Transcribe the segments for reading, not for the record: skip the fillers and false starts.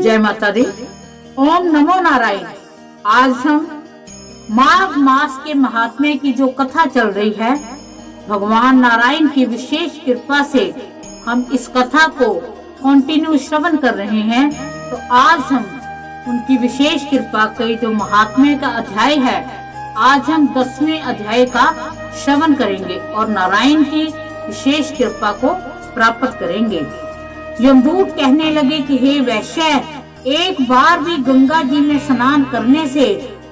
जय माता दी। ओम नमो नारायण। आज हम माघ मास के महात्म्य की जो कथा चल रही है, भगवान नारायण की विशेष कृपा से हम इस कथा को कंटिन्यू श्रवण कर रहे हैं। तो आज हम उनकी विशेष कृपा के जो महात्म्य का अध्याय है, आज हम 10वें अध्याय का श्रवण करेंगे और नारायण की विशेष कृपा को प्राप्त करेंगे। यमदूत कहने लगे कि हे वैश्य, एक बार भी गंगा जी में स्नान करने से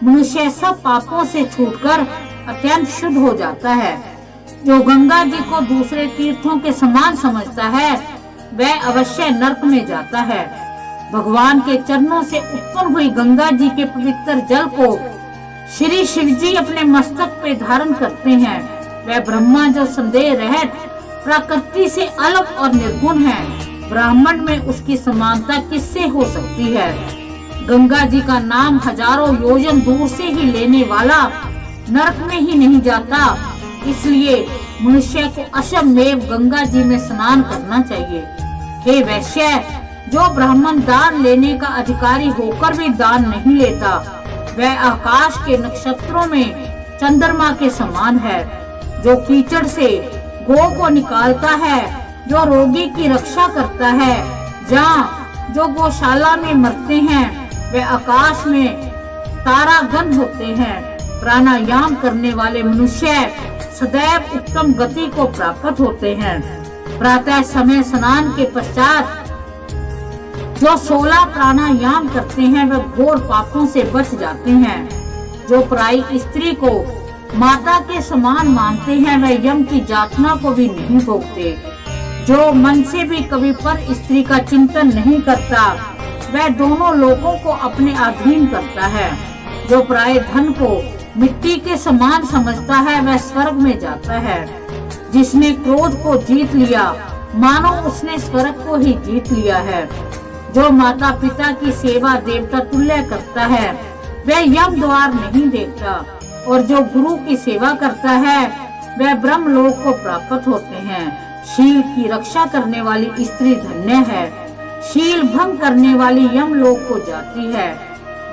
मनुष्य सब पापों से छूटकर अत्यंत शुद्ध हो जाता है। जो गंगा जी को दूसरे तीर्थों के समान समझता है, वह अवश्य नरक में जाता है। भगवान के चरणों से उत्पन्न हुई गंगा जी के पवित्र जल को श्री शिव जी अपने मस्तक पे धारण करते हैं। वह ब्रह्मा जो संदेह रहित प्रकृति से अलग और निर्गुण है, ब्राह्मण में उसकी समानता किससे हो सकती है। गंगा जी का नाम हजारों योजन दूर से ही लेने वाला नरक में ही नहीं जाता, इसलिए मनुष्य को अश्वमेव गंगा जी में स्नान करना चाहिए। हे वैश्य, जो ब्राह्मण दान लेने का अधिकारी होकर भी दान नहीं लेता, वह आकाश के नक्षत्रों में चंद्रमा के समान है। जो कीचड़ से गौ को निकालता है, जो रोगी की रक्षा करता है, जहाँ जो गौशाला में मरते हैं, वे आकाश में तारागण होते हैं। प्राणायाम करने वाले मनुष्य सदैव उत्तम गति को प्राप्त होते हैं। प्रातः समय स्नान के पश्चात जो 16 प्राणायाम करते हैं, वे घोर पापों से बच जाते हैं। जो पराई स्त्री को माता के समान मानते हैं, वे यम की यातना को भी नहीं भोगते। जो मन से भी कभी पर स्त्री का चिंतन नहीं करता, वह दोनों लोगों को अपने अधीन करता है। जो पराये धन को मिट्टी के समान समझता है, वह स्वर्ग में जाता है। जिसने क्रोध को जीत लिया, मानो उसने स्वर्ग को ही जीत लिया है। जो माता पिता की सेवा देवता तुल्य करता है, वह यम द्वार नहीं देखता। और जो गुरु की सेवा करता है, वह ब्रह्म लोक को प्राप्त होते हैं। शील की रक्षा करने वाली स्त्री धन्य है। शील भंग करने वाली यम लोक को जाती है।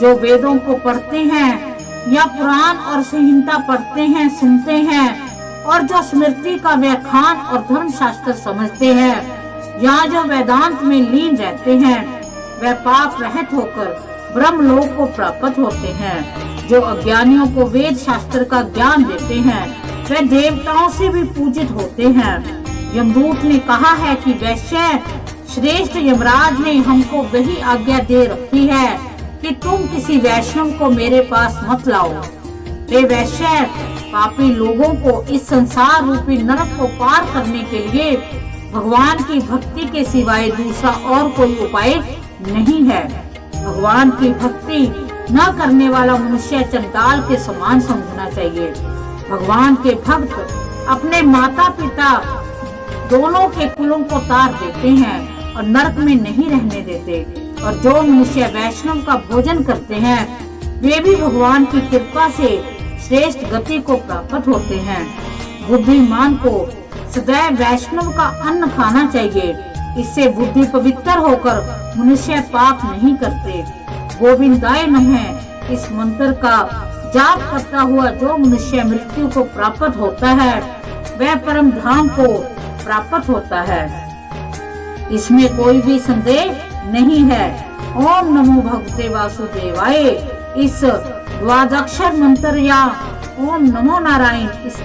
जो वेदों को पढ़ते हैं या पुराण और संहिता पढ़ते हैं, सुनते हैं, और जो स्मृति का व्याख्यान और धर्म शास्त्र समझते हैं, या जो वेदांत में लीन रहते हैं, वह पाप रहित होकर ब्रह्म लोक को प्राप्त होते हैं। जो अज्ञानियों को वेद शास्त्र का ज्ञान देते हैं, वे देवताओं से भी पूजित होते हैं। यमदूत ने कहा है कि वैश्य श्रेष्ठ यमराज ने हमको वही आज्ञा दे रखी है कि तुम किसी वैष्णव को मेरे पास मत लाओ। हे वैश्य, पापी लोगों को इस संसार रूपी नरक को पार करने के लिए भगवान की भक्ति के सिवाय दूसरा और कोई उपाय नहीं है। भगवान की भक्ति न करने वाला मनुष्य चंडाल के समान समझना चाहिए। भगवान के भक्त अपने माता पिता दोनों के कुलों को तार देते हैं और नरक में नहीं रहने देते। और जो मनुष्य वैष्णव का भोजन करते हैं, वे भी भगवान की कृपा से श्रेष्ठ गति को प्राप्त होते हैं। बुद्धिमान को सदैव वैष्णव का अन्न खाना चाहिए। इससे बुद्धि पवित्र होकर मनुष्य पाप नहीं करते। गोविंदाय नमः इस मंत्र का जाप करता हुआ जो मनुष्य मृत्यु को प्राप्त होता है, वह परम धाम को प्राप्त होता है। इसमें कोई भी संदेह नहीं है। ओम नमो भगवते वासुदेवाय इस द्वादक्षर मंत्र या ओम नमो नारायण इस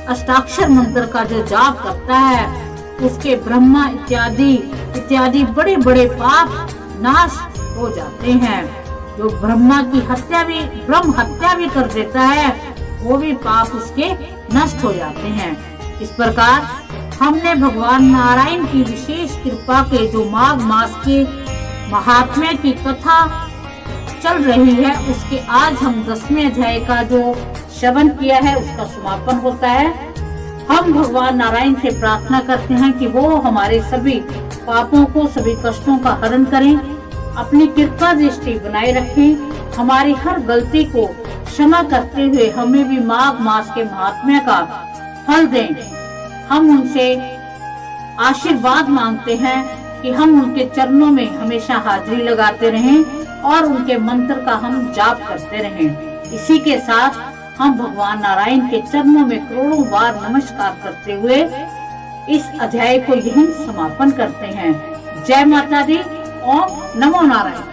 अष्टाक्षर मंत्र का जो जाप करता है, उसके ब्रह्मा इत्यादि बड़े बड़े पाप नाश हो जाते हैं। जो ब्रह्म हत्या भी कर देता है, वो भी पाप उसके नष्ट हो जाते हैं। इस प्रकार हमने भगवान नारायण की विशेष कृपा के जो माघ मास के महात्म्य की कथा चल रही है, उसके आज हम 10वें अध्याय का जो श्रवण किया है, उसका समापन होता है। हम भगवान नारायण से प्रार्थना करते हैं कि वो हमारे सभी पापों को, सभी कष्टों का हरण करें, अपनी कृपा दृष्टि बनाए रखें, हमारी हर गलती को क्षमा करते हुए हमें भी माघ मास के महात्म्य का फल दें। हम उनसे आशीर्वाद मांगते हैं कि हम उनके चरणों में हमेशा हाजिरी लगाते रहें और उनके मंत्र का हम जाप करते रहें। इसी के साथ हम भगवान नारायण के चरणों में करोड़ों बार नमस्कार करते हुए इस अध्याय को यहीं समापन करते हैं। जय माता दी। ओम नमो नारायण।